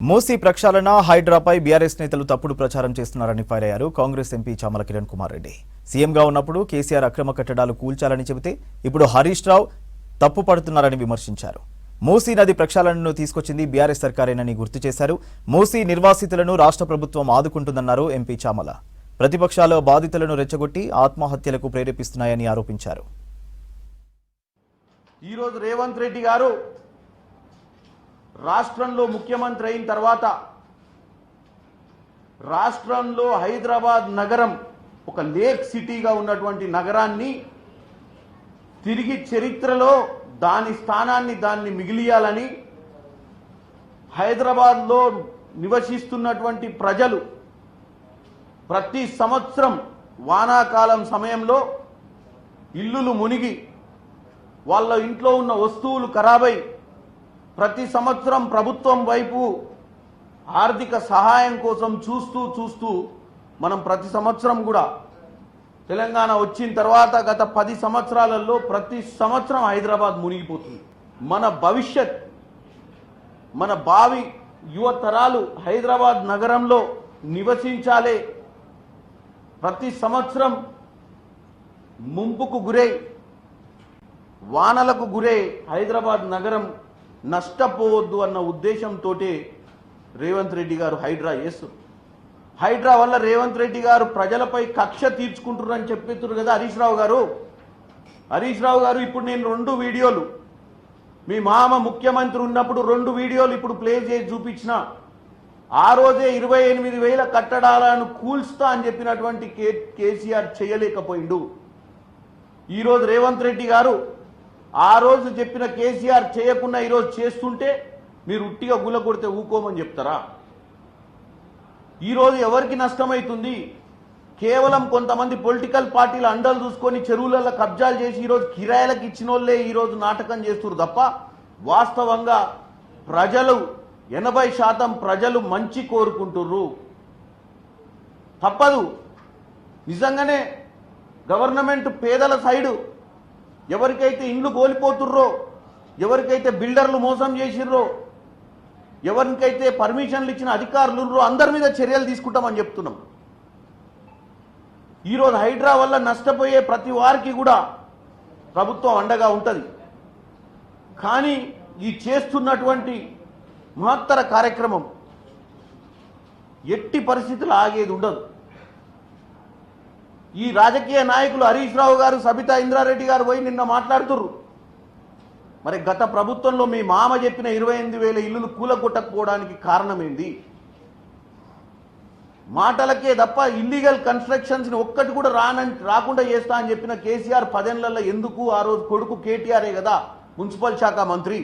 మూసీ ప్రక్షాళన హైడ్రాపై బీఆర్ఎస్ నేతలు తప్పుడు ప్రచారం చేస్తున్నారని ఫైర్ అయ్యారు కాంగ్రెస్ ఎంపీ చామల కిరణ్ కుమార్ రెడ్డి. సీఎంగా ఉన్నప్పుడు కేసీఆర్ అక్రమ కట్టడాలు కూల్చాలని చెబితే ఇప్పుడు హరీష్ రావు తప్పు పడుతున్నారని విమర్శించారు. మూసీ నది ప్రక్షాళనను తీసుకొచ్చింది బీఆర్ఎస్ సర్కారేనని గుర్తు చేశారు. మూసీ నిర్వాసితులను రాష్ట్ర ప్రభుత్వం ఆదుకుంటుందన్నారు ఎంపీ చామల. ప్రతిపక్షాలు బాధితులను రెచ్చగొట్టి ఆత్మహత్యలకు ప్రేరేపిస్తున్నాయని ఆరోపించారు. ఈరోజు రేవంత్ రెడ్డి గారు రాష్ట్రంలో ముఖ్యమంత్రి అయిన తర్వాత రాష్ట్రంలో హైదరాబాద్ నగరం ఒక లేక్ సిటీగా ఉన్నటువంటి నగరాన్ని తిరిగి చరిత్రలో దాని స్థానాన్ని దాన్ని మిగిలియాలని హైదరాబాద్లో నివసిస్తున్నటువంటి ప్రజలు ప్రతి సంవత్సరం వానాకాలం సమయంలో ఇల్లులు మునిగి వాళ్ళ ఇంట్లో ఉన్న వస్తువులు ఖరాబై ప్రతి సంవత్సరం ప్రభుత్వం వైపు ఆర్థిక సహాయం కోసం చూస్తూ మనం ప్రతి సంవత్సరం కూడా తెలంగాణ వచ్చిన తర్వాత గత 10 సంవత్సరాలలో ప్రతి సంవత్సరం హైదరాబాద్ మునిగిపోతుంది. మన భవిష్యత్, మన భావి యువతరాలు హైదరాబాద్ నగరంలో నివసించాలే. ప్రతి సంవత్సరం ముంపుకు గురై వానలకు గురై హైదరాబాద్ నగరం నష్టపోవద్దు అన్న ఉద్దేశంతో రేవంత్ రెడ్డి గారు హైడ్రా చేస్తారు. హైడ్రా వల్ల రేవంత్ రెడ్డి గారు ప్రజలపై కక్ష తీర్చుకుంటున్నారని చెప్పేస్తున్నారు కదా హరీష్ రావు గారు. హరీష్ రావు గారు ఇప్పుడు నేను 2 వీడియోలు మీ మామ ముఖ్యమంత్రి ఉన్నప్పుడు 2 వీడియోలు ఇప్పుడు ప్లే చేసి చూపించిన. ఆ రోజే 28,000 కట్టడాలను కూల్స్తా అని చెప్పినటువంటి కేసీఆర్ చేయలేకపోయిండు. ఈరోజు రేవంత్ రెడ్డి గారు ఆ రోజు చెప్పిన కేసీఆర్ చేయకుండా ఈరోజు చేస్తుంటే మీరు ఉట్టిగా గుల కొడితే ఊకోమని చెప్తారా? ఈరోజు ఎవరికి నష్టమవుతుంది? కేవలం కొంతమంది పొలిటికల్ పార్టీల అండలు చూసుకొని చెరువులలో కబ్జాలు చేసి ఈరోజు కిరాయిలకు ఇచ్చిన వాళ్ళే ఈరోజు నాటకం చేస్తున్నారు తప్ప వాస్తవంగా ప్రజలు 80% ప్రజలు మంచి కోరుకుంటుర్రు. తప్పదు. నిజంగానే గవర్నమెంట్ పేదల సైడు ఎవరికైతే ఇండ్లు కోల్పోతుర్రో, ఎవరికైతే బిల్డర్లు మోసం చేసిర్రో, ఎవరికైతే పర్మిషన్లు ఇచ్చిన అధికారులు ఉన్నారో అందరి మీద చర్యలు తీసుకుంటామని చెప్తున్నాం. ఈరోజు హైడ్రా వల్ల నష్టపోయే ప్రతి వారికి కూడా ప్రభుత్వం అండగా ఉంటుంది. కానీ ఈ చేస్తున్నటువంటి మహత్తర కార్యక్రమం ఎట్టి పరిస్థితులు ఆగేది ఉండదు. ఈ రాజకీయ నాయకులు హరీష్ రావు గారు, సబితా ఇంద్రారెడ్డి గారు పోయి నిన్న మాట్లాడుతుర్రు. మరి గత ప్రభుత్వంలో మీ మామ చెప్పిన 28,000 ఇల్లులు కూలగొట్టకపోవడానికి కారణమేంది? మాటలకే తప్ప ఇల్లీగల్ కన్స్ట్రక్షన్స్ ని ఒక్కటి కూడా రాకుండా చేస్తా అని చెప్పిన కేసీఆర్ 10 ఏళ్లలో ఎందుకు? ఆ రోజు కొడుకు కేటీఆరే కదా మున్సిపల్ శాఖ మంత్రి.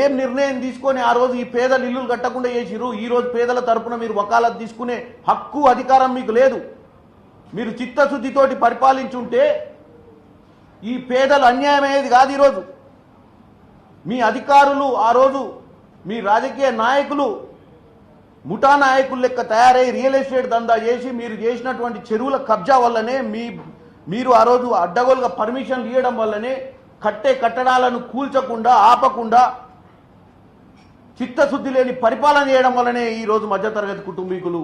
ఏం నిర్ణయం తీసుకొని ఆ రోజు ఈ పేదలు ఇల్లులు కట్టకుండా చేసిరు? ఈ రోజు పేదల తరపున మీరు వకాలత్ తీసుకునే హక్కు, అధికారం మీకు లేదు. మీరు చిత్తశుద్ధితోటి పరిపాలించుంటే ఈ పేదలు అన్యాయమయ్యేది కాదు. ఈరోజు మీ అధికారులు, ఆ రోజు మీ రాజకీయ నాయకులు ముఠా నాయకులు లెక్క తయారై రియల్ ఎస్టేట్ దందా చేసి మీరు చేసినటువంటి చెరువుల కబ్జా వల్లనే మీరు ఆ రోజు అడ్డగోలుగా పర్మిషన్లు ఇవ్వడం వల్లనే కట్టే కట్టడాలను కూల్చకుండా ఆపకుండా చిత్తశుద్ధి లేని పరిపాలన చేయడం వల్లనే ఈరోజు మధ్యతరగతి కుటుంబీకులు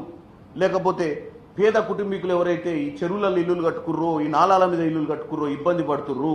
లేకపోతే పేద కుటుంబీకులు ఎవరైతే ఈ చెరువులలో ఇల్లులు కట్టుకుర్రో, ఈ నాలాల మీద ఇల్లులు కట్టుకుర్రో ఇబ్బంది పడుతుర్రు.